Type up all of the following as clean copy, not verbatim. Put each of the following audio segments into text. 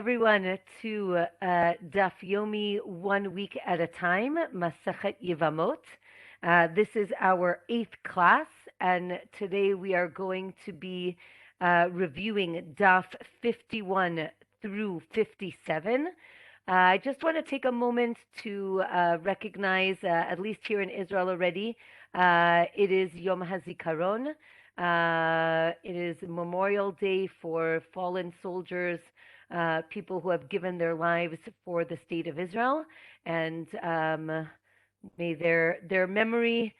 everyone to Daf Yomi 1 week at a time, Masachet Yevamot. This is our 8th class, and today we are going to be reviewing Daf 51 through 57. I just want to take a moment to recognize, at least here in Israel already, it is Yom HaZikaron. It is Memorial Day for fallen soldiers, people who have given their lives for the state of Israel, and may their memory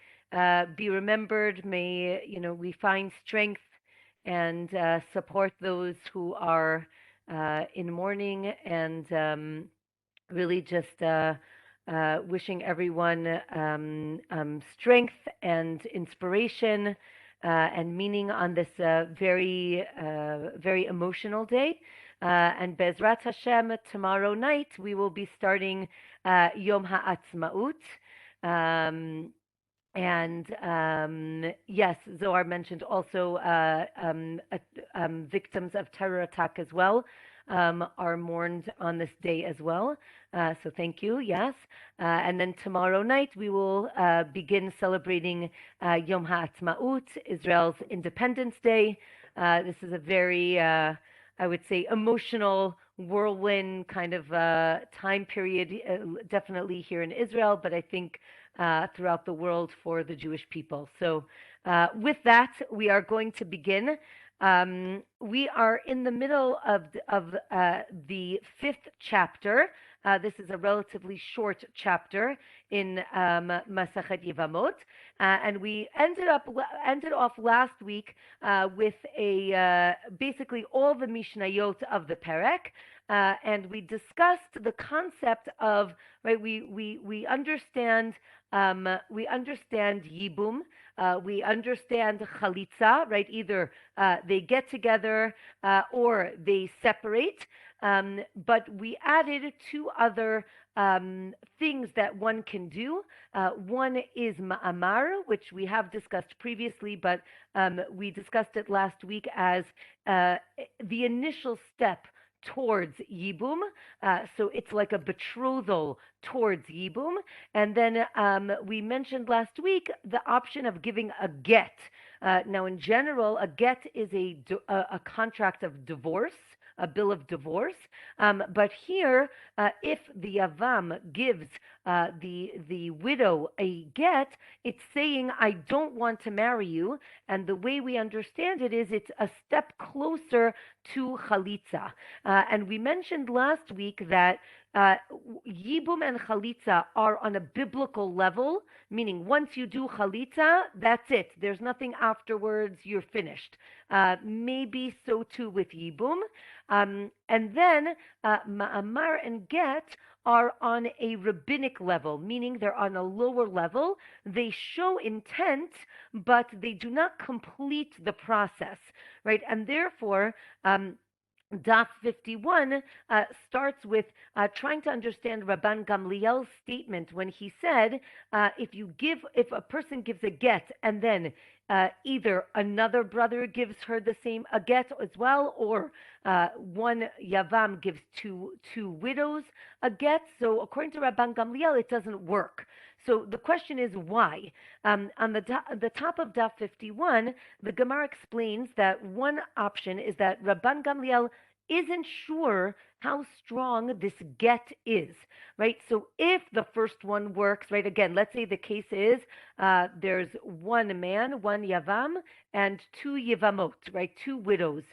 be remembered. May we find strength and support those who are in mourning, and really just wishing everyone strength and inspiration and meaning on this very emotional day. And Bezrat Hashem, tomorrow night we will be starting Yom HaAtzmaut. And yes, Zohar mentioned also victims of terror attack as well are mourned on this day as well. So thank you, yes. And then tomorrow night we will begin celebrating Yom HaAtzmaut, Israel's Independence Day. This is a very, I would say, emotional whirlwind kind of time period, definitely here in Israel, but I think throughout the world for the Jewish people. So with that, we are going to begin. We are in the middle of the 5th chapter. This is a relatively short chapter in Masachet Yevamot, and we ended off last week with basically all the Mishnayot of the Perek, and we discussed the concept of we understand Yibum. We understand Chalitza, right? Either they get together or they separate. But we added 2 other things that one can do. One is Maamar, which we have discussed previously, but we discussed it last week as the initial step towards Yibum. So it's like a betrothal towards Yibum. And then we mentioned last week the option of giving a get. Now, in general, a get is a contract of divorce, a bill of divorce. But here, if the Yavam gives the widow a get, it's saying, I don't want to marry you. And the way we understand it is it's a step closer to Chalitza. And we mentioned last week that Yibum and Chalitza are on a biblical level, meaning once you do Chalitza, that's it. There's nothing afterwards. You're finished. Maybe so too with Yibum. And then Maamar and Get are on a rabbinic level, meaning they're on a lower level. They show intent, but they do not complete the process, right? And therefore, Daf 51 starts with trying to understand Rabban Gamliel's statement when he said, if a person gives a get and then either another brother gives her a get as well, or one Yavam gives two widows a get. So according to Rabban Gamliel, it doesn't work. So the question is why? On the top of Daf 51, the Gemara explains that one option is that Rabban Gamliel isn't sure how strong this get is, right? So if the first one works, right, again, let's say the case is there's one man, one Yavam, and 2 Yevamot, right, 2 widows.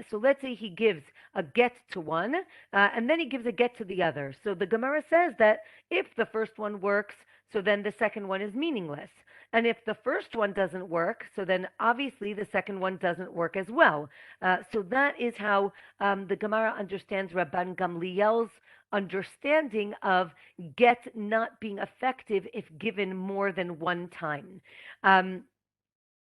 So let's say he gives a get to one, and then he gives a get to the other. So the Gemara says that if the first one works, so then the second one is meaningless. And if the first one doesn't work, so then obviously the second one doesn't work as well. So that is how the Gemara understands Rabban Gamliel's understanding of get not being effective if given more than one time. And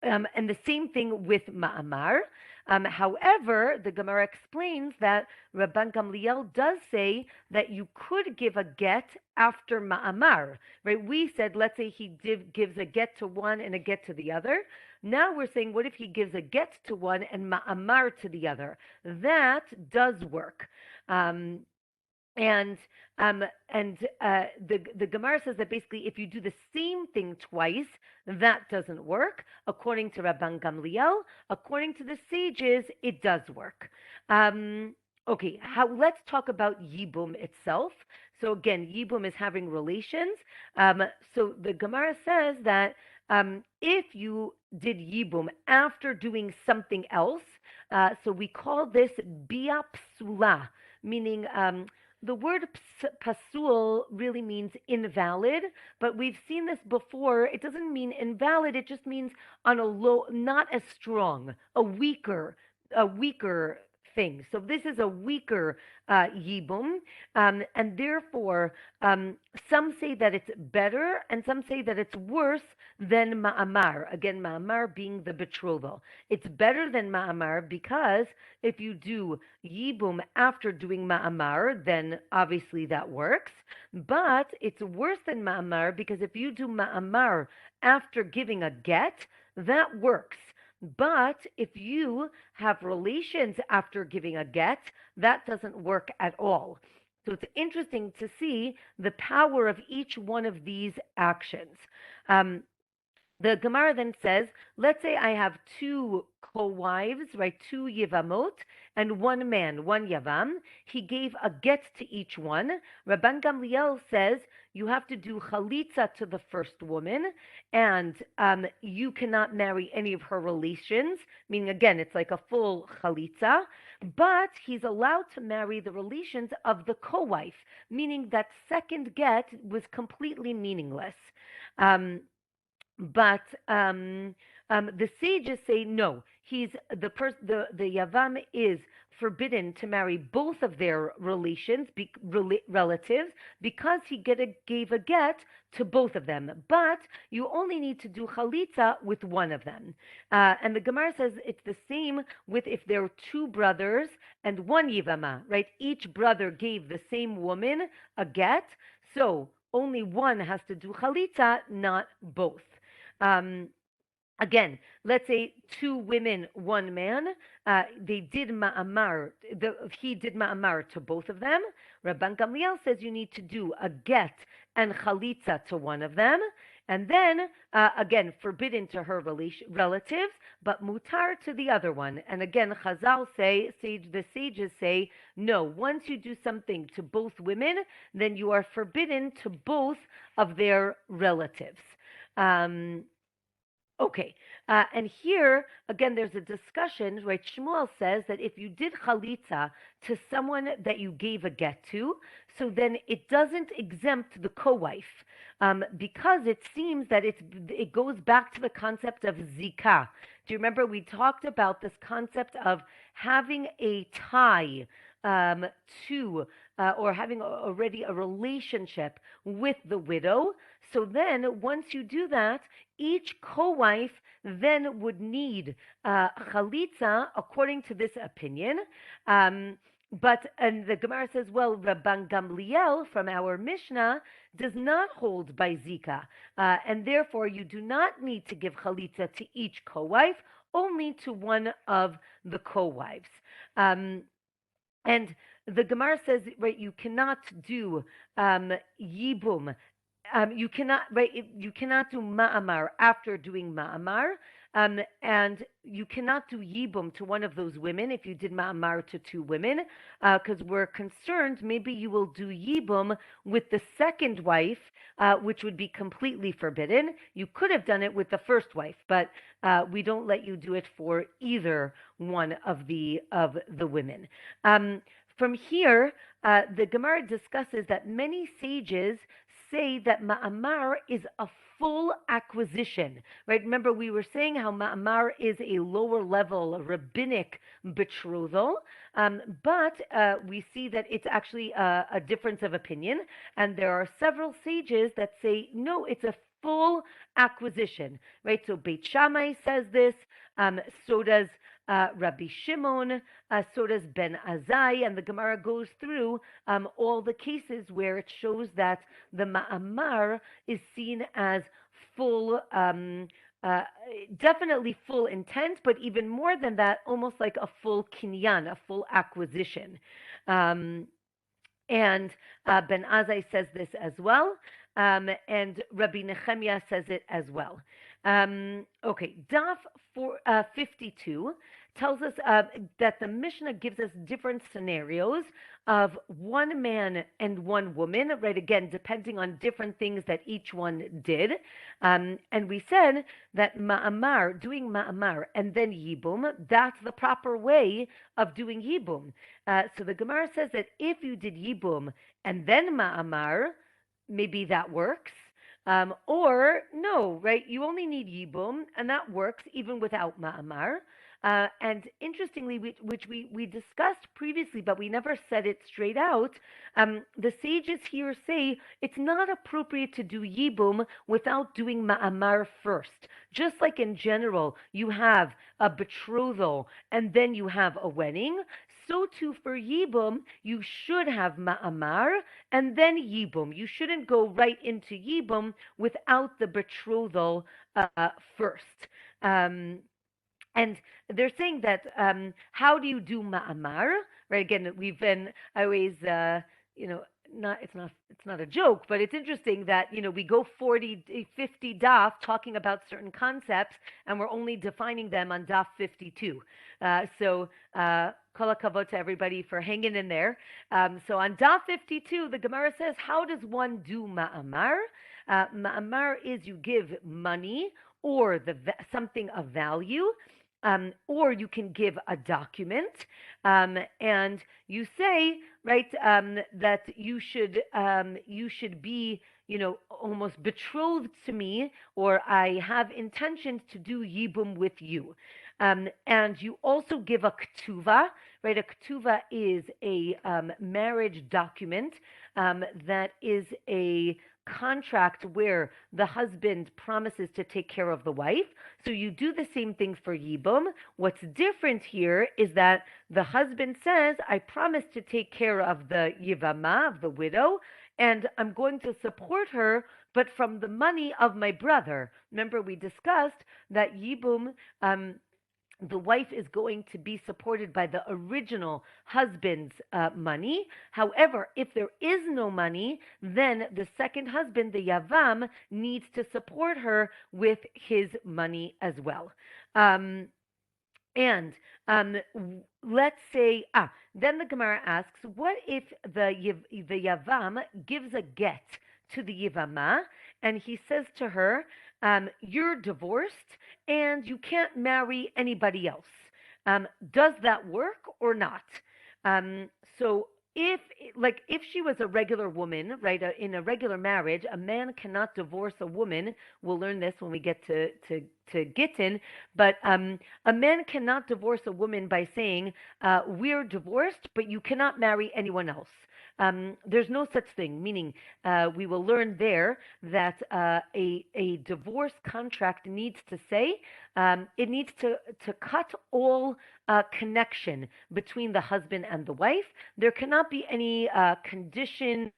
the same thing with Ma'amar. However, the Gemara explains that Rabban Gamliel does say that you could give a get after Ma'amar, right? We said, let's say he gives a get to one and a get to the other. Now we're saying, what if he gives a get to one and ma'amar to the other? That does work. Um, and the Gemara says that basically, if you do the same thing twice, that doesn't work. According to Rabban Gamliel, according to the sages, it does work. Okay, let's talk about Yibum itself. So again, Yibum is having relations. So the Gemara says that if you did Yibum after doing something else, so we call this Bia Psula, meaning the word pasul really means invalid, but we've seen this before. It doesn't mean invalid. It just means on a low, not as strong, a weaker thing. So this is a weaker yibum, and therefore some say that it's better, and some say that it's worse than ma'amar. Again, ma'amar being the betrothal. It's better than ma'amar because if you do yibum after doing ma'amar, then obviously that works. But it's worse than ma'amar because if you do ma'amar after giving a get, that works. But if you have relations after giving a get, that doesn't work at all. So it's interesting to see the power of each one of these actions. The Gemara then says, let's say I have two co-wives, right? Two Yevamot and one man, one Yavam. He gave a get to each one. Rabban Gamliel says you have to do Chalitza to the first woman, and you cannot marry any of her relations, meaning again, it's like a full Chalitza, but he's allowed to marry the relations of the co-wife, meaning that second get was completely meaningless. But the sages say no. He's the Yavam is forbidden to marry both of their relatives because he gave a get to both of them. But you only need to do chalitza with one of them. And the Gemara says it's the same with if there are two brothers and one Yivama, right? Each brother gave the same woman a get, so only one has to do chalitza, not both. Again, let's say two women, one man. They did ma'amar. He did ma'amar to both of them. Rabban Gamliel says you need to do a get and chalitza to one of them, and then again forbidden to her relatives, but mutar to the other one. And again, Chazal the sages say no. Once you do something to both women, then you are forbidden to both of their relatives. Okay, and here again, there's a discussion, right? Shmuel says that if you did chalitza to someone that you gave a get to, so then it doesn't exempt the co-wife, because it seems that it goes back to the concept of zikah. Do you remember we talked about this concept of having a tie to or having already a relationship with the widow? So then, once you do that, each co-wife then would need chalitza, according to this opinion. And the Gemara says, well, Rabban Gamliel from our Mishnah does not hold by Zika, and therefore you do not need to give chalitza to each co-wife, only to one of the co-wives. And the Gemara says, right, you cannot do yibum. You cannot do ma'amar after doing ma'amar, and you cannot do yibum to one of those women if you did ma'amar to two women, because we're concerned maybe you will do yibum with the second wife, which would be completely forbidden. You could have done it with the first wife, but we don't let you do it for either one of the women. From here, the Gemara discusses that many sages say that ma'amar is a full acquisition, right? Remember, we were saying how ma'amar is a lower level, a rabbinic betrothal, but we see that it's actually a difference of opinion, and there are several sages that say, no, it's a full acquisition, right? So Beit Shammai says this, so does Rabbi Shimon, so does Ben Azai, and the Gemara goes through all the cases where it shows that the ma'amar is seen as full definitely full intent, but even more than that, almost like a full kinyan, a full acquisition. Um, and Ben Azai says this as well, and Rabbi Nehemiah says it as well. Okay, Daf 52 tells us that the Mishnah gives us different scenarios of one man and one woman, right? Again, depending on different things that each one did. And we said that Ma'amar, doing Ma'amar and then Yibum, that's the proper way of doing Yibum. So the Gemara says that if you did Yibum and then Ma'amar, maybe that works. Or no, right? You only need Yibum, and that works even without Ma'amar. And interestingly, which we discussed previously, but we never said it straight out, the sages here say it's not appropriate to do Yibum without doing Ma'amar first. Just like in general, you have a betrothal and then you have a wedding, so too for Yibum, you should have Ma'amar and then Yibum. You shouldn't go right into Yibum without the betrothal first. Um, and they're saying that how do you do ma'amar? Right? Again, we've been I always you know not it's not a joke, but it's interesting that we go 40, 50 daf talking about certain concepts, and we're only defining them on daf 52. So kol hakavod to everybody for hanging in there. So on daf 52, the Gemara says, how does one do ma'amar? Ma'amar is you give money or something of value, or you can give a document, and you say, right, that you should be, almost betrothed to me, or I have intentions to do yibum with you. And you also give a ketuva, right? A ketuva is a marriage document that is a contract where the husband promises to take care of the wife. So you do the same thing for Yibum. What's different here is that the husband says, I promise to take care of the Yevamot, of the widow, and I'm going to support her, but from the money of my brother. Remember, we discussed that Yibum, the wife is going to be supported by the original husband's money. However, if there is no money, then the second husband, the Yavam, needs to support her with his money as well. And let's say, then the Gemara asks, what if the Yavam gives a get to the Yivama, and he says to her, you're divorced and you can't marry anybody else. Does that work or not? So if she was a regular woman, right, in a regular marriage, a man cannot divorce a woman. We'll learn this when we get to Gittin, but a man cannot divorce a woman by saying, we're divorced, but you cannot marry anyone else. There's no such thing, meaning we will learn there that a divorce contract needs to say, it needs to cut all connection between the husband and the wife. There cannot be any conditions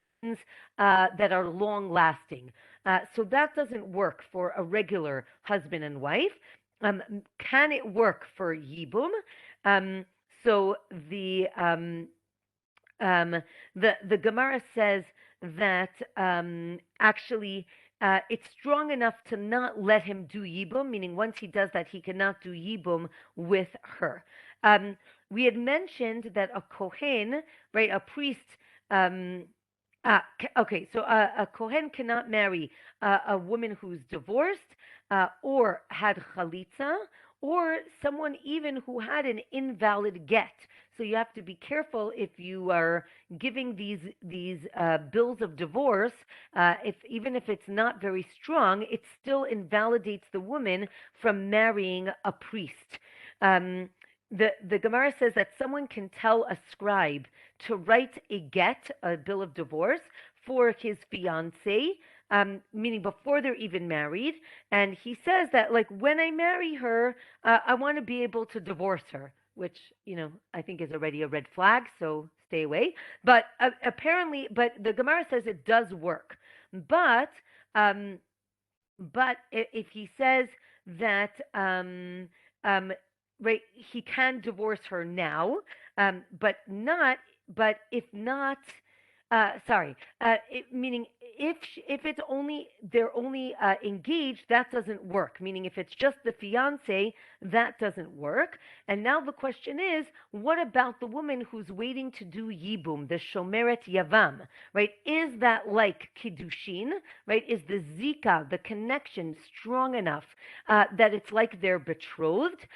that are long lasting. So that doesn't work for a regular husband and wife. Can it work for Yibum? So the Gemara says that actually it's strong enough to not let him do Yibum, meaning once he does that, he cannot do Yibum with her. We had mentioned that a Kohen, right, a priest, okay, so a Kohen cannot marry a woman who's divorced or had chalitza, or someone even who had an invalid get. So you have to be careful if you are giving these bills of divorce. Even if it's not very strong, it still invalidates the woman from marrying a priest. The Gemara says that someone can tell a scribe to write a get, a bill of divorce, for his fiancée, meaning before they're even married. And he says that, like, when I marry her, I want to be able to divorce her, which, I think is already a red flag, so stay away. But apparently, the Gemara says it does work. But if he says that right, he can divorce her now, but not, but if not, sorry, meaning if it's only they're only engaged, that doesn't work. Meaning if it's just the fiance, that doesn't work. And now the question is, what about the woman who's waiting to do yibum, the shomeret yavam, right? Is that like kiddushin, right? Is the zika, the connection, strong enough that it's like they're betrothed?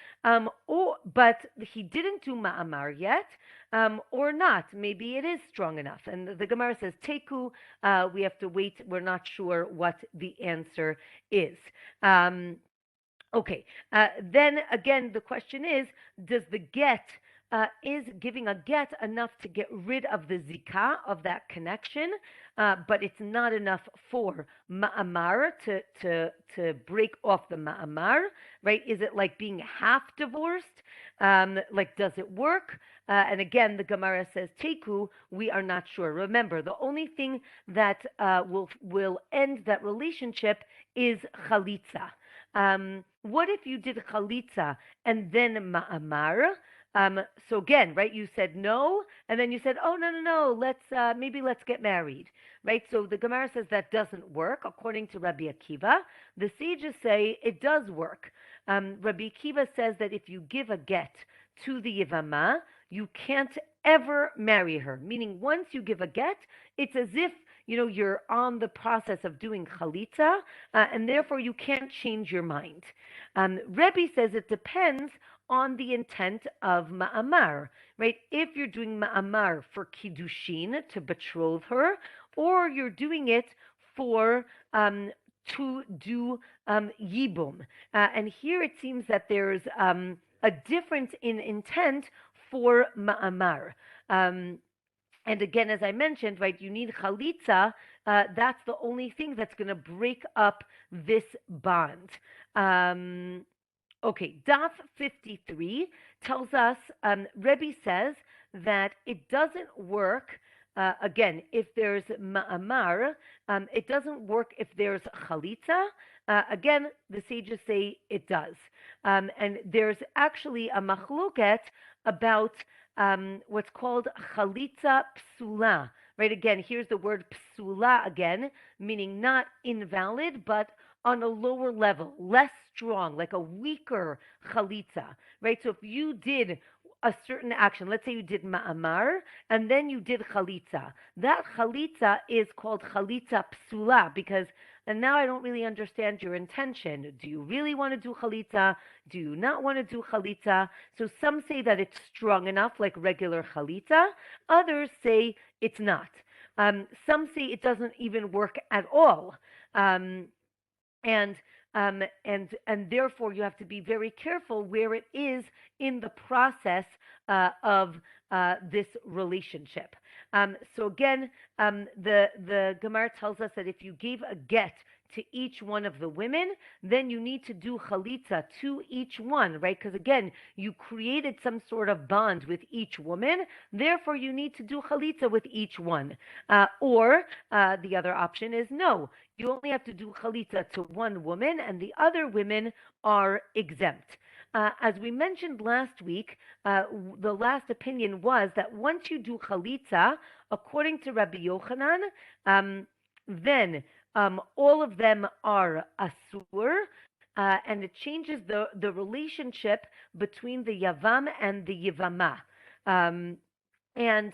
Or but he didn't do ma'amar yet, or not. Maybe it is strong enough. And the Gemara says, Teku, we have to wait. We're not sure what the answer is. Okay. Then again, the question is, does the get, is giving a get enough to get rid of the zikah of that connection, but it's not enough for ma'amar to break off the ma'amar, right? Is it like being half divorced? Like, does it work? And again, the Gemara says, Teku, we are not sure. Remember, the only thing that will end that relationship is chalitza. What if you did chalitza and then ma'amar? So again, right? You said no, and then you said, "Oh no, let's maybe let's get married," right? So the Gemara says that doesn't work according to Rabbi Akiva. The sages say it does work. Rabbi Akiva says that if you give a get to the Yevamah, you can't ever marry her. Meaning, once you give a get, it's as if you're on the process of doing chalitza, and therefore you can't change your mind. Rebbe says it depends on the intent of ma'amar, right? If you're doing ma'amar for kiddushin, to betroth her, or you're doing it for to do yibum. And here it seems that there's a difference in intent for ma'amar. And again, as I mentioned, right, you need chalitza. That's the only thing that's going to break up this bond. Okay, Daf 53 tells us, Rebbe says that it doesn't work, again, if there's ma'amar, it doesn't work if there's chalitza. Again, the sages say it does. And there's actually a machloket about what's called chalitza psula. Right, again, here's the word psula again, meaning not invalid, but on a lower level, less strong, like a weaker chalitza, right? So if you did a certain action, let's say you did ma'amar, and then you did chalitza, that chalitza is called chalitza psula, because, and now I don't really understand your intention. Do you really want to do chalitza? Do you not want to do chalitza? So some say that it's strong enough, like regular chalitza. Others say it's not. Some say it doesn't even work at all. And therefore you have to be very careful where it is in the process of this relationship. So again, the Gemara tells us that if you gave a get to each one of the women, then you need to do chalitza to each one, right? Because again, you created some sort of bond with each woman, therefore you need to do chalitza with each one. Or the other option is no, you only have to do chalitza to one woman, and the other women are exempt. As we mentioned last week, the last opinion was that once you do chalitza, according to Rabbi Yochanan, then all of them are asur, and it changes the relationship between the yavam and the yivamah. And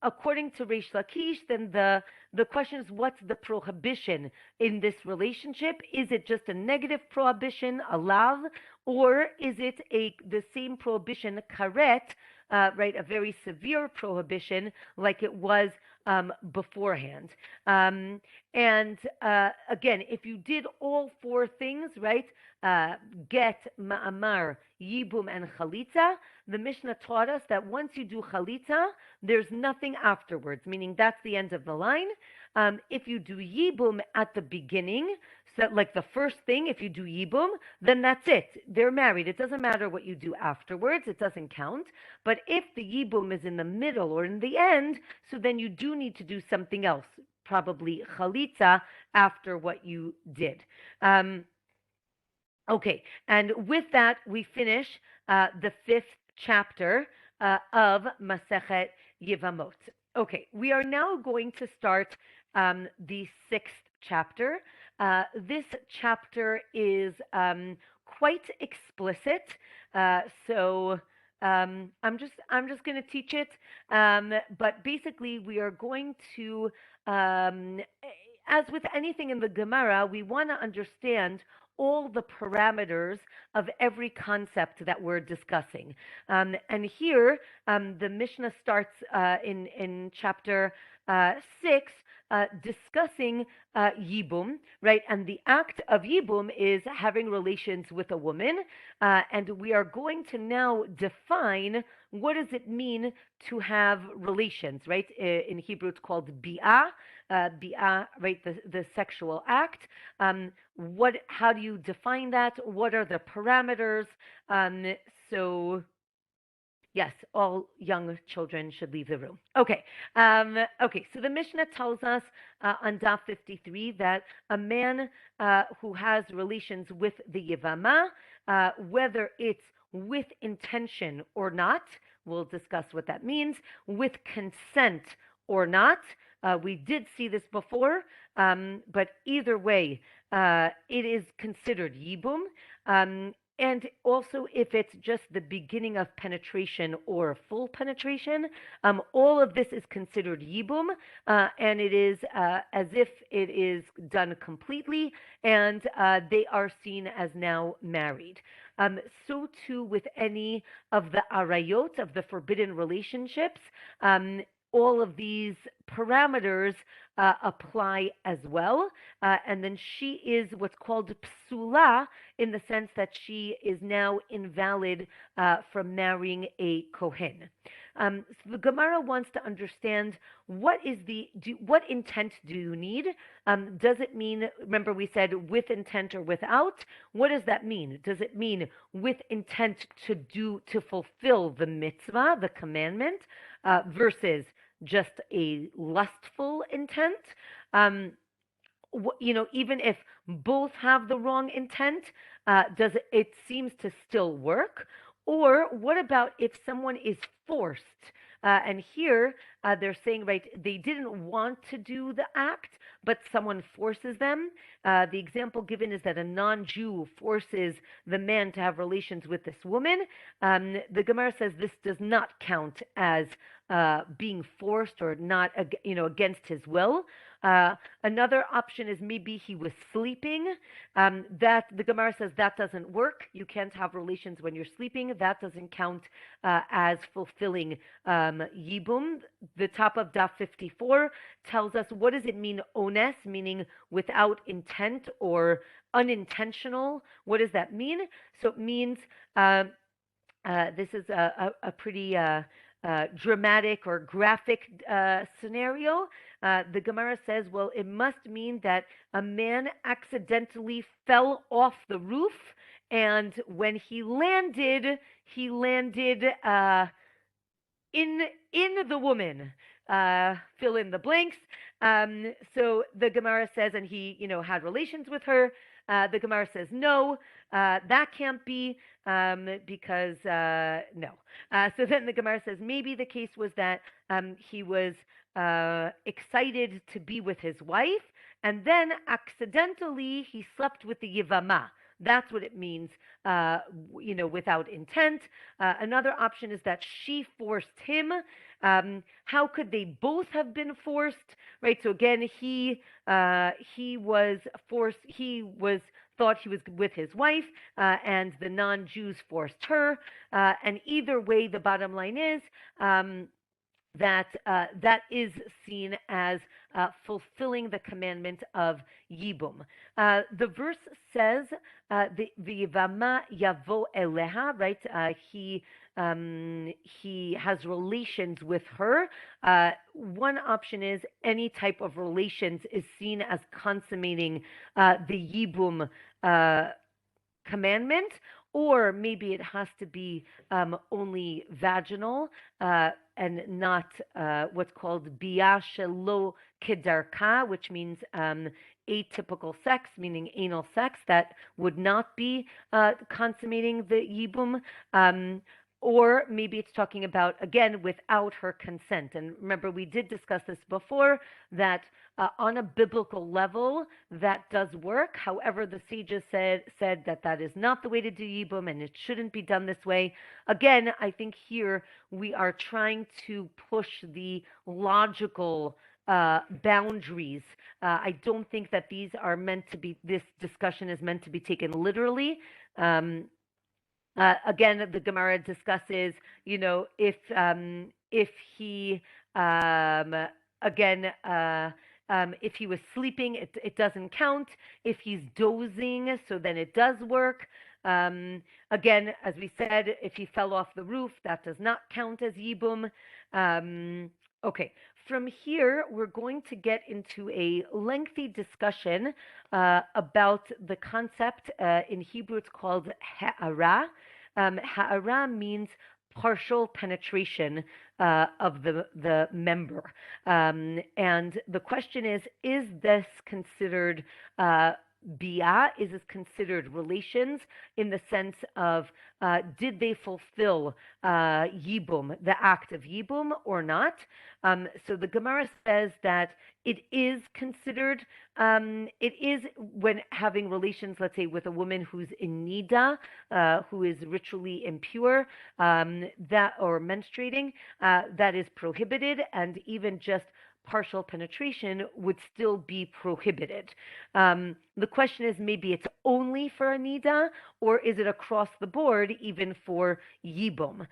according to Reish Lakish, then the question is, what's the prohibition in this relationship? Is it just a negative prohibition, a lav, or is it the same prohibition, karet, right, a very severe prohibition like it was beforehand? And again, if you did all four things, right, get, ma'amar, yibum, and chalitza, the Mishnah taught us that once you do chalitza, there's nothing afterwards, meaning that's the end of the line. If you do yibum at the beginning, so like the first thing, if you do yibum, then that's it. They're married. It doesn't matter what you do afterwards. It doesn't count. But if the yibum is in the middle or in the end, so then you do need to do something else, probably chalitza, after what you did. Okay, and with that, we finish the fifth chapter of Masechet Yevamot. Okay, we are now going to start the sixth chapter. This chapter is quite explicit, so I'm just going to teach it. But basically, we are going to, um, as with anything in the Gemara, we want to understand all the parameters of every concept that we're discussing. And here, the Mishnah starts in chapter 6, discussing Yibum, right? And the act of Yibum is having relations with a woman. And we are going to now define what does it mean to have relations, right? In Hebrew, it's called bi'ah, bi'ah, right? The sexual act. How do you define that? What are the parameters? So yes, all young children should leave the room. Okay. Okay. So the Mishnah tells us on Daf 53 that a man who has relations with the Yevama, whether it's with intention or not, we'll discuss what that means, with consent or not. We did see this before, but either way, it is considered Yibum. And also, if it's just the beginning of penetration or full penetration, all of this is considered yibum, and it is as if it is done completely, and they are seen as now married. So too with any of the arayot, of the forbidden relationships. All of these parameters apply as well. And then she is what's called psula, in the sense that she is now invalid from marrying a Kohen. So the Gemara wants to understand what intent do you need? Does it mean, remember we said with intent or without? What does that mean? Does it mean with intent to fulfill the mitzvah, the commandment, versus just a lustful intent? Even if both have the wrong intent, does it seems to still work? Or what about if someone is forced? And here they're saying, right, they didn't want to do the act, but someone forces them. The example given is that a non-Jew forces the man to have relations with this woman. The Gemara says this does not count as being forced or not, against his will. Another option is maybe he was sleeping. That the Gemara says that doesn't work. You can't have relations when you're sleeping. That doesn't count as fulfilling yibum. The top of Daf 54 tells us what does it mean ones, meaning without intent or unintentional. What does that mean? So it means this is a pretty dramatic or graphic scenario. The Gemara says, well, it must mean that a man accidentally fell off the roof, and when he landed in the woman. Fill in the blanks. So the Gemara says, and he, had relations with her. The Gemara says, no, that can't be because no. So then the Gemara says, maybe the case was that he was excited to be with his wife, and then accidentally he slept with the Yivama. That's what it means, without intent. Another option is that she forced him. How could they both have been forced? Right. So again, he was forced. Thought he was with his wife, and the non-Jews forced her. And either way, the bottom line is. That is seen as fulfilling the commandment of Yibum. The verse says, "V'yivama yavo eleha," right? He has relations with her. One option is any type of relations is seen as consummating the Yibum commandment, or maybe it has to be only vaginal and not what's called bia shelo kedarka, which means atypical sex, meaning anal sex, that would not be consummating the Yibum. Or maybe it's talking about, again, without her consent. And remember, we did discuss this before, that on a biblical level, that does work. However, the sages said that that is not the way to do Yibum, and it shouldn't be done this way. Again, I think here we are trying to push the logical boundaries. I don't think that these are meant to be, this discussion is meant to be taken literally. Again, the Gemara discusses, if he again if he was sleeping, it doesn't count. If he's dozing, so then it does work. Again, as we said, if he fell off the roof, that does not count as Yibum. Okay, from here, we're going to get into a lengthy discussion about the concept. In Hebrew, it's called ha'ara. Ha'ara means partial penetration of the member. And the question is this considered bia? Is this considered relations in the sense of did they fulfill yibum, the act of yibum, or not? So the Gemara says that it is considered, it is when having relations, let's say, with a woman who's in nida, who is ritually impure, that or menstruating, that is prohibited, and even just partial penetration would still be prohibited. The question is, maybe it's only for a nida, or is it across the board even for yibum?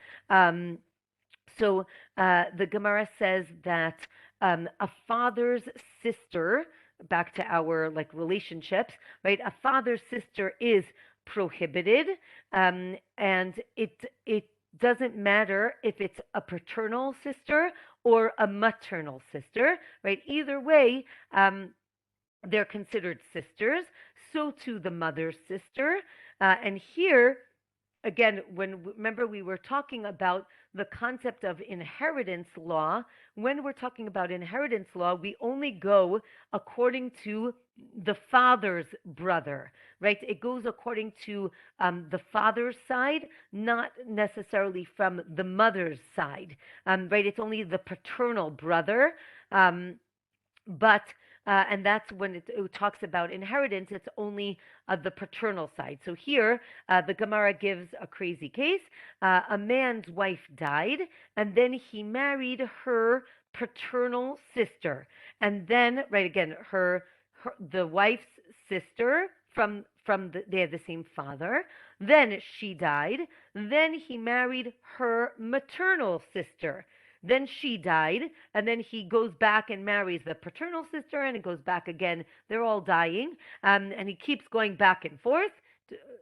So the Gemara says that a father's sister, back to our relationships, right? A father's sister is prohibited, and it doesn't matter if it's a paternal sister or a maternal sister, right? Either way, they're considered sisters. So too the mother's sister. And here, again, remember we were talking about the concept of inheritance law. When we're talking about inheritance law, we only go according to the father's brother, right? It goes according to the father's side, not necessarily from the mother's side, right? It's only the paternal brother, but and that's when it talks about inheritance, it's only the paternal side. So here, the Gemara gives a crazy case. A man's wife died, and then he married her paternal sister. And then, right again, the wife's sister they have the same father. Then she died. Then he married her maternal sister. Then she died, and then he goes back and marries the paternal sister, and it goes back again. They're all dying, and he keeps going back and forth.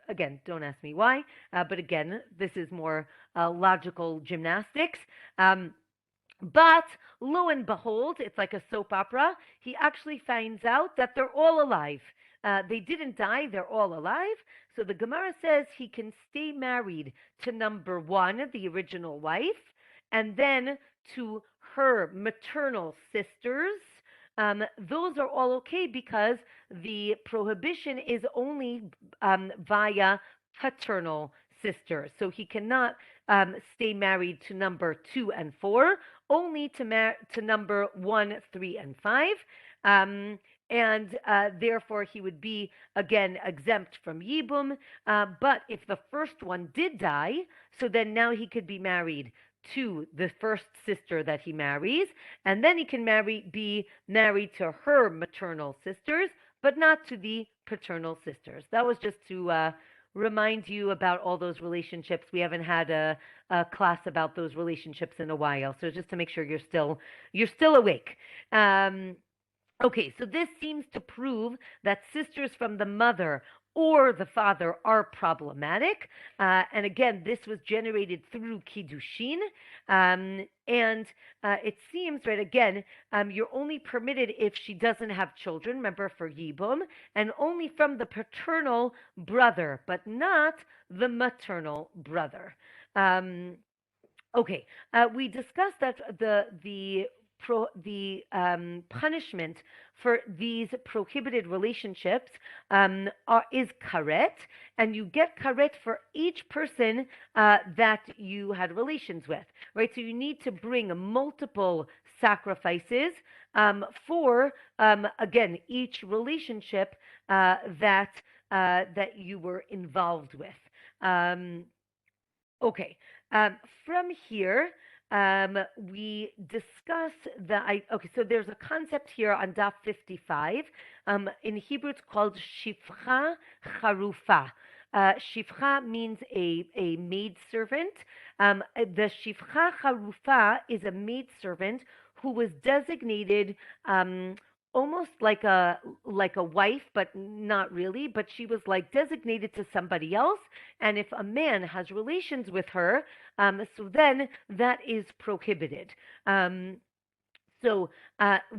Again, don't ask me why, but again, this is more logical gymnastics. But lo and behold, it's like a soap opera. He actually finds out that they're all alive. They didn't die, they're all alive. So the Gemara says he can stay married to number one, the original wife, and then to her maternal sisters. Those are all okay because the prohibition is only via paternal sisters. So he cannot stay married to number 2 and 4, only to number 1, 3, and 5. And therefore he would be, again, exempt from Yibum. But if the first one did die, so then now he could be married to the first sister that he marries, and then he can be married to her maternal sisters, but not to the paternal sisters. That was just to remind you about all those relationships. We haven't had a class about those relationships in a while, so just to make sure you're still awake. Okay, so this seems to prove that sisters from the mother or the father are problematic. And again, this was generated through Kiddushin. And it seems, right, again, you're only permitted if she doesn't have children, remember, for Yibum, and only from the paternal brother, but not the maternal brother. Okay, we discussed that the punishment for these prohibited relationships is karet, and you get karet for each person that you had relations with, right? So you need to bring multiple sacrifices for again each relationship that you were involved with. Um, Okay. From here, we discuss okay, so there's a concept here on Daf 55. In Hebrew, it's called Shifcha Charufa. Shifcha means a maidservant. The Shifcha Charufa is a maidservant who was designated almost like a wife, but not really. But she was like designated to somebody else, and if a man has relations with her, so then that is prohibited. Um, so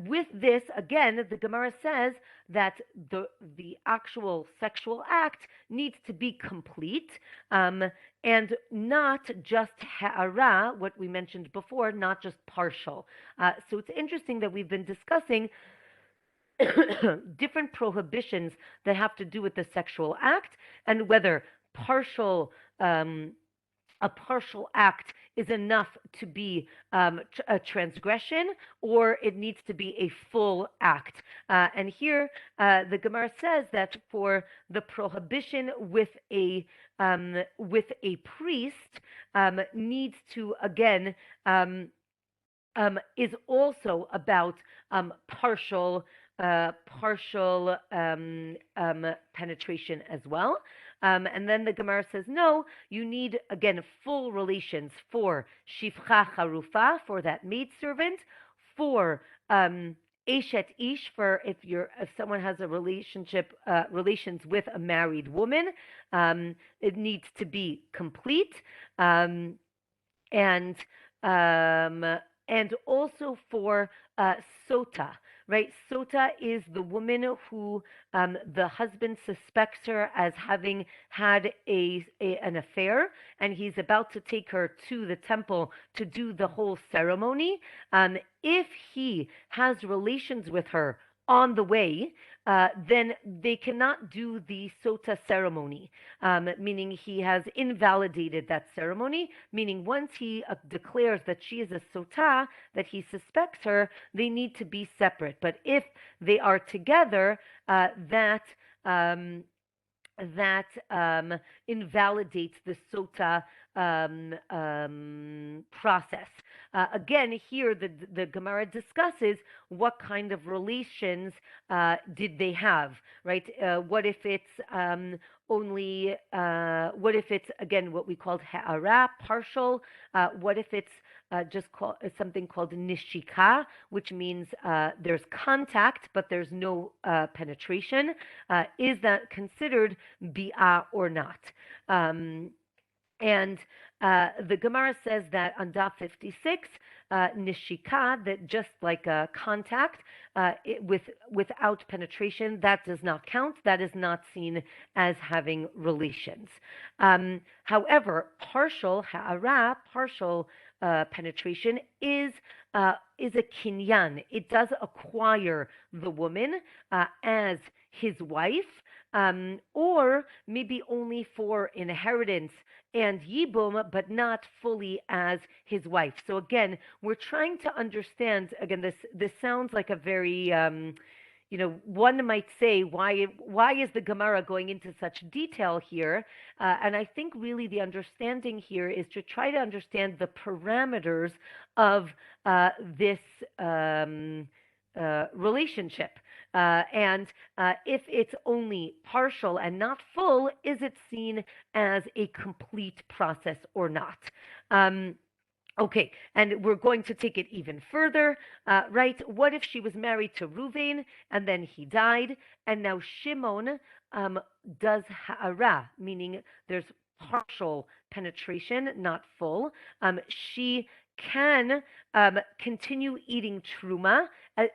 with this, again, the Gemara says that the actual sexual act needs to be complete and not just ha'ara, what we mentioned before, not just partial. So it's interesting that we've been discussing different prohibitions that have to do with the sexual act and whether partial um, a partial act is enough to be a transgression, or it needs to be a full act. And here, the Gemara says that for the prohibition with a priest needs to again is also about partial penetration as well. And then the Gemara says, no, you need, again, full relations for Shifcha Charufa, for that maidservant, for Eshet Ish, for if someone has a relations with a married woman, it needs to be complete. Um, and um, and also for sota, right? Sota is the woman who the husband suspects her as having had an affair, and he's about to take her to the temple to do the whole ceremony. If he has relations with her on the way, then they cannot do the sota ceremony, meaning he has invalidated that ceremony, meaning once he declares that she is a sota, that he suspects her, they need to be separate. But if they are together, um, that invalidates the sota process. Again, here the Gemara discusses what kind of relations did they have, right? What if it's what if it's, again, what we called ha'ara, partial? What if it's just something called Nishika, which means there's contact, but there's no penetration? Is that considered bi'ah or not? And the Gemara says that on Daf 56, Nishika, that just like a contact without penetration, that does not count. That is not seen as having relations. However, partial ha'ara, partial penetration is a kinyan. It does acquire the woman as his wife, or maybe only for inheritance and Yibum, but not fully as his wife. So again, we're trying to understand. Again, this sounds like a very one might say, why is the Gemara going into such detail here? And I think really the understanding here is to try to understand the parameters of this relationship. And if it's only partial and not full, is it seen as a complete process or not? Okay, and we're going to take it even further, right? What if she was married to Ruvain and then he died, and now Shimon does ha'ara, meaning there's partial penetration, not full. She can continue eating truma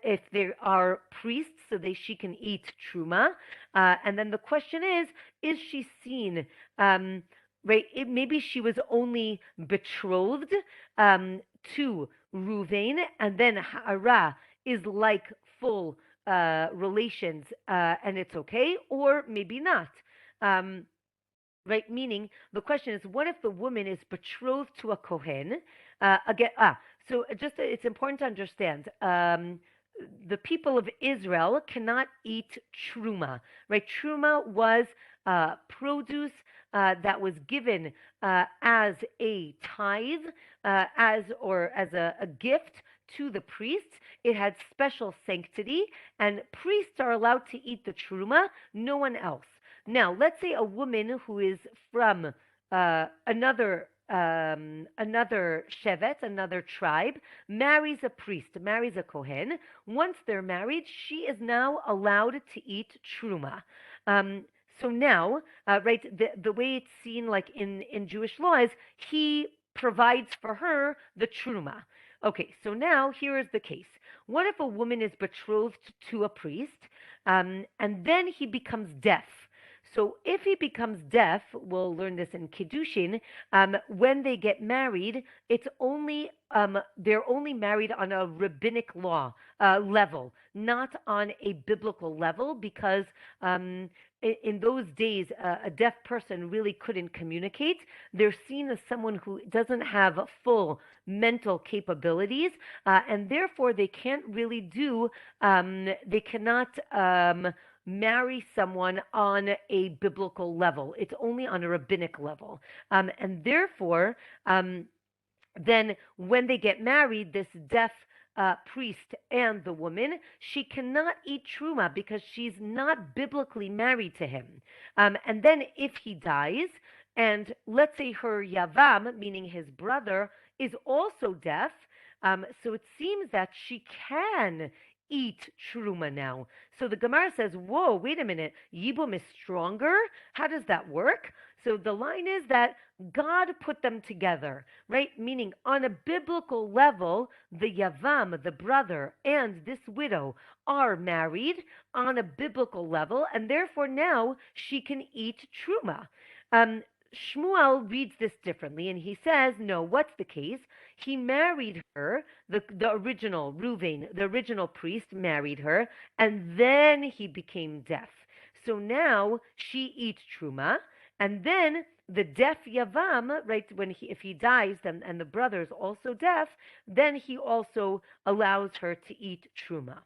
if there are priests, so she can eat truma. And then the question is she seen? Right? Maybe she was only betrothed to Ruvain, and then ha'ara is like full relations, and it's okay, or maybe not. Um, right? Meaning, the question is, what if the woman is betrothed to a kohen? Again, so just it's important to understand. The people of Israel cannot eat truma, right? Truma was produce that was given as a tithe, as a gift to the priests. It had special sanctity, and priests are allowed to eat the truma, no one else. Now, let's say a woman who is from another shevet, another tribe, marries a priest, marries a kohen. Once they're married, she is now allowed to eat truma. Um, so now, right, the way it's seen, like in Jewish law, is he provides for her the truma. Okay, so now here is the case. What if a woman is betrothed to a priest, and then he becomes deaf? So if he becomes deaf, we'll learn this in Kiddushin, when they get married, it's only they're only married on a rabbinic law level, not on a biblical level, because in those days, a deaf person really couldn't communicate. They're seen as someone who doesn't have full mental capabilities, and therefore they can't really do, they cannot marry someone on a biblical level. It's only on a rabbinic level. And therefore, then when they get married, this deaf priest and the woman, she cannot eat truma because she's not biblically married to him. And then if he dies, and let's say her yavam, meaning his brother, is also deaf, so it seems that she can eat truma now. So the Gemara says, whoa, wait a minute, Yibum is stronger? How does that work? So the line is that God put them together, right? Meaning on a biblical level, the Yavam, the brother, and this widow are married on a biblical level, and therefore now she can eat truma. Shmuel reads this differently, and he says, no, what's the case? He married her, the original Ruvain, the original priest married her, and then he became deaf. So now she eats truma, and then the deaf Yavam, right, if he dies, then and the brother is also deaf, then he also allows her to eat truma.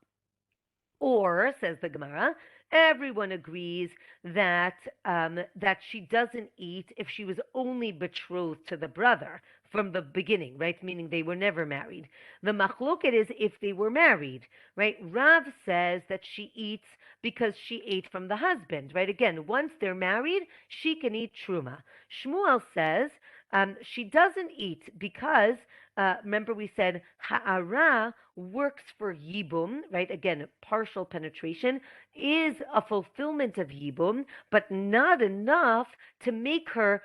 Or, says the Gemara, everyone agrees that that she doesn't eat if she was only betrothed to the brother from the beginning, right? Meaning they were never married. The machloket is if they were married, right? Rav says that she eats because she ate from the husband, right? Again, once they're married, she can eat truma. Shmuel says she doesn't eat because, remember we said ha'ara works for yibum, right? Again, partial penetration is a fulfillment of yibum, but not enough to make her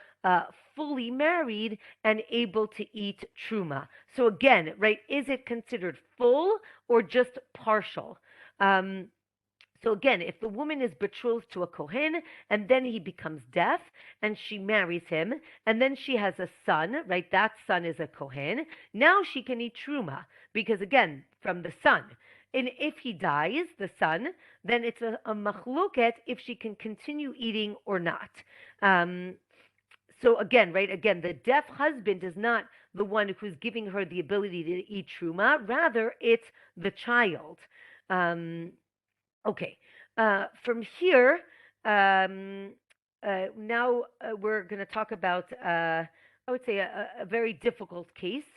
fully married and able to eat truma. So again, right, is it considered full or just partial? So again, if the woman is betrothed to a kohen and then he becomes deaf and she marries him and then she has a son, right? That son is a kohen. Now she can eat truma because again, from the son. And if he dies, the son, then it's a machloket if she can continue eating or not. So again, right? Again, the deaf husband is not the one who's giving her the ability to eat truma. Rather, it's the child. Okay. From here, now we're going to talk about, I would say, a very difficult case,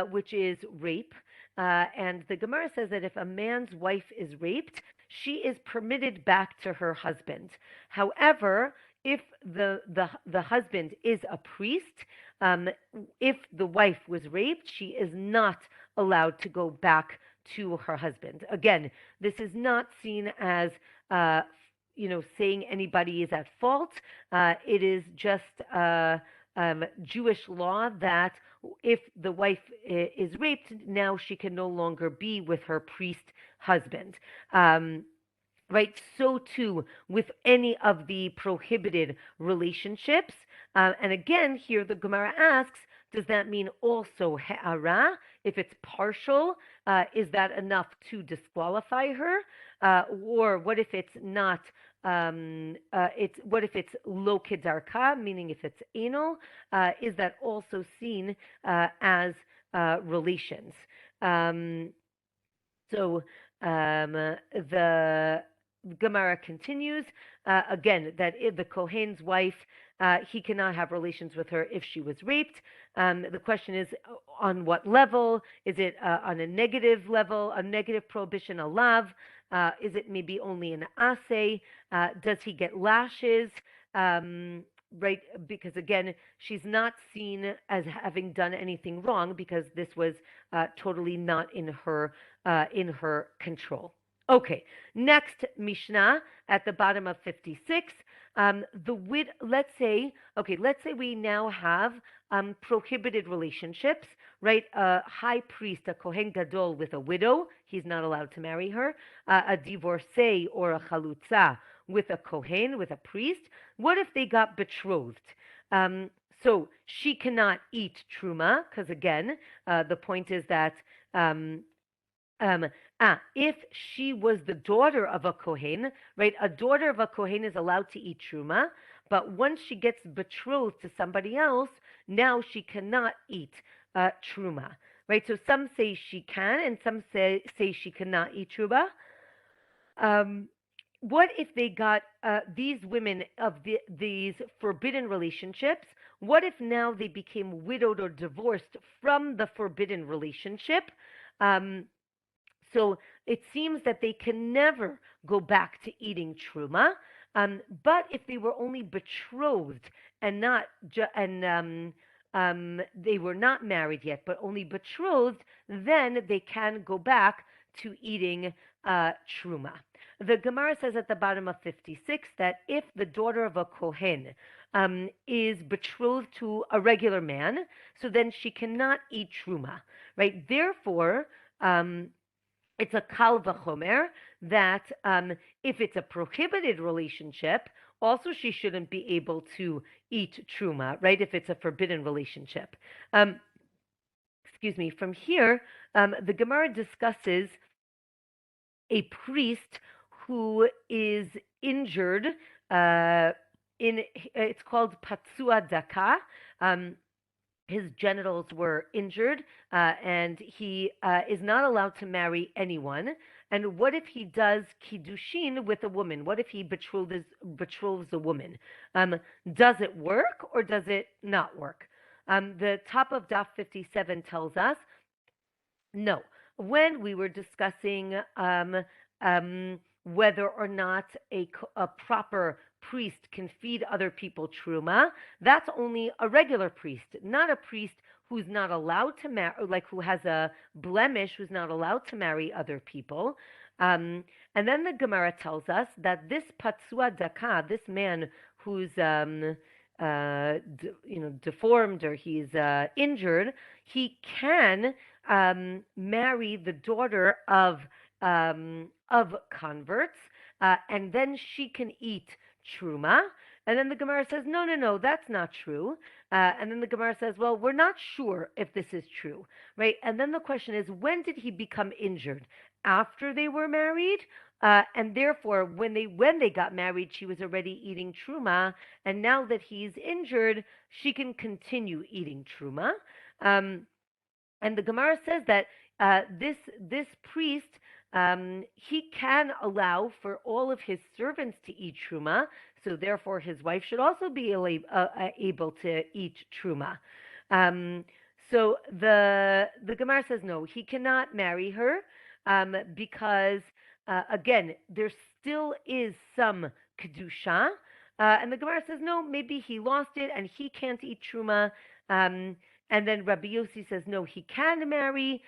which is rape. And the Gemara says that if a man's wife is raped, she is permitted back to her husband. However, if the husband is a priest, if the wife was raped, she is not allowed to go back to her husband. Again, this is not seen as saying anybody is at fault. It is just Jewish law that if the wife is raped, now she can no longer be with her priest husband. Right, so too with any of the prohibited relationships. And again, here the Gemara asks, does that mean also ha'ara? If it's partial, is that enough to disqualify her? Or what if it's not? It's what if it's lo kedarka, meaning if it's anal, is that also seen as relations? Um, so the Gemara continues again that if the Kohen's wife, he cannot have relations with her if she was raped. The question is on what level? Is it on a negative level, a negative prohibition, a lav? Is it maybe only an assay? Does he get lashes? Right, because again, she's not seen as having done anything wrong because this was totally not in her control. Okay, next Mishnah at the bottom of 56. Let's say we now have prohibited relationships, right? A high priest, a Kohen Gadol with a widow, he's not allowed to marry her. A divorcee or a chalutza with a Kohen, with a priest. What if they got betrothed? So she cannot eat truma, because again, the point is that if she was the daughter of a Kohen, right? A daughter of a Kohen is allowed to eat truma, but once she gets betrothed to somebody else, now she cannot eat truma, right? So some say she can, and some say she cannot eat truma. What if they got these women of these forbidden relationships? What if now they became widowed or divorced from the forbidden relationship? So it seems that they can never go back to eating truma. But if they were only betrothed and not they were not married yet, but only betrothed, then they can go back to eating truma. The Gemara says at the bottom of 56 that if the daughter of a Kohen is betrothed to a regular man, so then she cannot eat truma, right? Therefore, it's a kal vachomer that if it's a prohibited relationship, also she shouldn't be able to eat truma, right? If it's a forbidden relationship. Excuse me. From here, the Gemara discusses a priest who is injured. It's called patsua daka. His genitals were injured, and he is not allowed to marry anyone. And what if he does kiddushin with a woman? What if he betroths a woman? Does it work or does it not work? The top of Daf 57 tells us no. When we were discussing whether or not a proper priest can feed other people truma, that's only a regular priest, not a priest who's not allowed to marry, like who has a blemish, who's not allowed to marry other people. And then the Gemara tells us that this patsua daka, this man who's deformed or he's injured, he can marry the daughter of converts, and then she can eat truma. And then the Gemara says, no, that's not true. And then the Gemara says, well, we're not sure if this is true, right? And then the question is, when did he become injured? After they were married? And therefore, when they got married, she was already eating truma, and now that he's injured, she can continue eating truma. And the Gemara says that this priest, he can allow for all of his servants to eat truma, so therefore his wife should also be able to eat truma. So the Gemara says no, he cannot marry her because again, there still is some kedusha, and the Gemara says no, maybe he lost it and he can't eat truma. And then Rabbi Yossi says, no, he can marry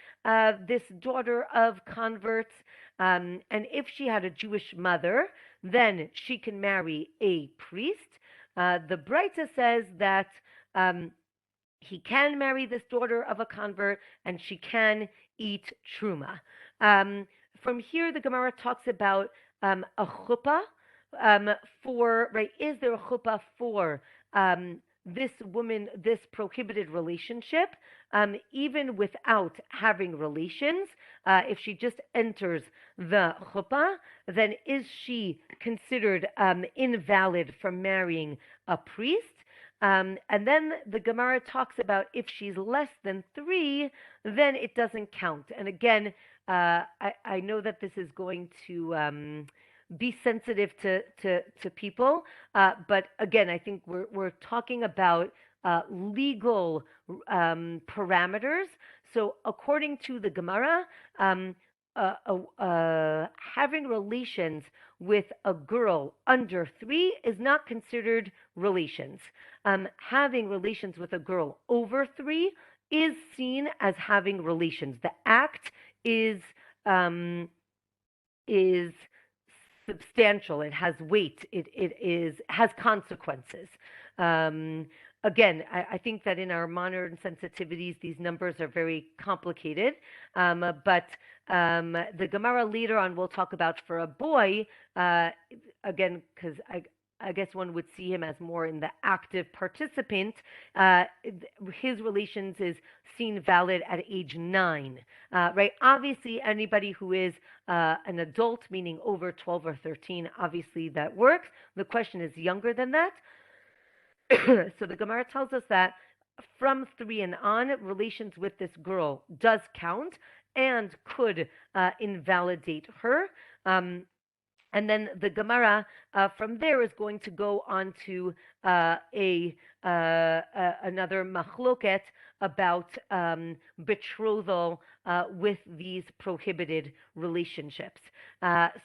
this daughter of converts. And if she had a Jewish mother, then she can marry a priest. The Breita says that he can marry this daughter of a convert and she can eat truma. From here, the Gemara talks about a chuppah for, right, is there a chuppah for this woman, this prohibited relationship? even without having relations, if she just enters the chuppah, then is she considered invalid for marrying a priest? And then the Gemara talks about if she's less than 3, then it doesn't count. And again, I know that this is going to be sensitive to people, but again, I think we're talking about legal parameters. So according to the Gemara, having relations with a girl under 3 is not considered relations. Having relations with a girl over 3 is seen as having relations. The act is um, is substantial. It has weight. It has consequences. Um, Again, I think that in our modern sensitivities, these numbers are very complicated. But the Gemara later on will talk about for a boy, again, because I guess one would see him as more in the active participant. His relations is seen valid at age 9, right? Obviously, anybody who is an adult, meaning over 12 or 13, obviously that works. The question is younger than that. So the Gemara tells us that from 3 and on, relations with this girl does count and could invalidate her. And then the Gemara from there is going to go on to another machloket about betrothal with these prohibited relationships.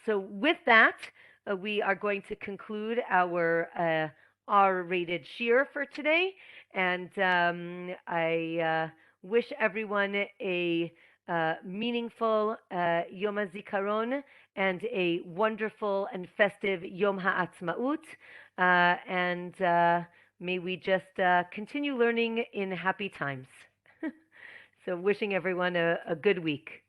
So with that, we are going to conclude our R-rated shir for today, and I wish everyone a meaningful Yom HaZikaron and a wonderful and festive Yom HaAtzmaut, and may we just continue learning in happy times. So wishing everyone a good week.